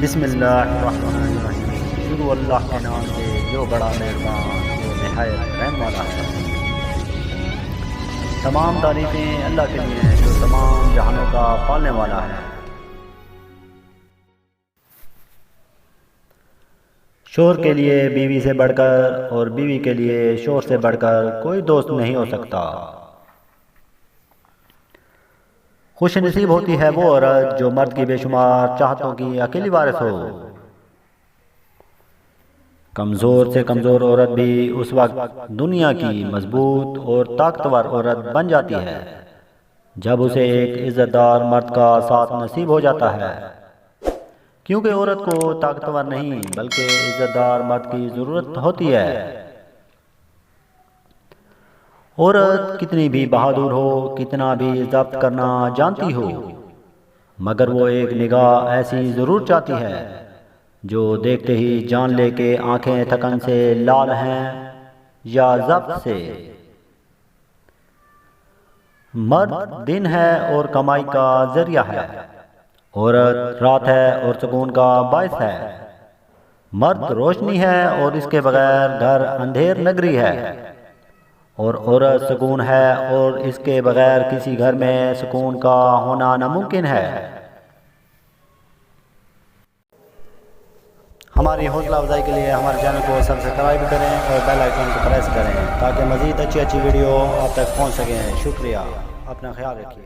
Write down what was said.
بسم اللہ الرحمن الرحیم، شروع اللہ کے نام سے جو بڑا مہربان جو نہایت رحم والا ہے۔ تمام تعریفیں اللہ کے لیے ہیں جو تمام جہانوں کا پالنے والا ہے۔ شوہر کے لیے بیوی سے بڑھ کر اور بیوی کے لیے شوہر سے بڑھ کر کوئی دوست نہیں ہو سکتا۔ خوش نصیب ہوتی ہے وہ عورت جو مرد کی بے شمار چاہتوں کی اکیلی وارث ہو۔ کمزور سے کمزور عورت بھی اس وقت دنیا کی مضبوط اور طاقتور عورت بن جاتی ہے جب اسے ایک عزت دار مرد کا ساتھ نصیب ہو جاتا ہے، کیونکہ عورت کو طاقتور نہیں بلکہ عزت دار مرد کی ضرورت ہوتی ہے۔ عورت کتنی بھی بہادر ہو، کتنا بھی ضبط کرنا جانتی ہو، مگر وہ ایک نگاہ ایسی ضرور چاہتی ہے جو دیکھتے ہی جان لے کے آنکھیں تھکن سے لال ہیں یا ضبط سے۔ مرد دن ہے اور کمائی کا ذریعہ ہے، عورت رات ہے اور سکون کا باعث ہے۔ مرد روشنی ہے اور اس کے بغیر گھر اندھیر نگری ہے، اور عورت سکون ہے اور اس کے بغیر کسی گھر میں سکون کا ہونا ناممکن ہے۔ ہماری حوصلہ افزائی کے لیے ہمارے چینل کو سبسکرائب کریں اور بیل آئیکن کو پریس کریں تاکہ مزید اچھی ویڈیو آپ تک پہنچ سکیں۔ شکریہ، اپنا خیال رکھیے۔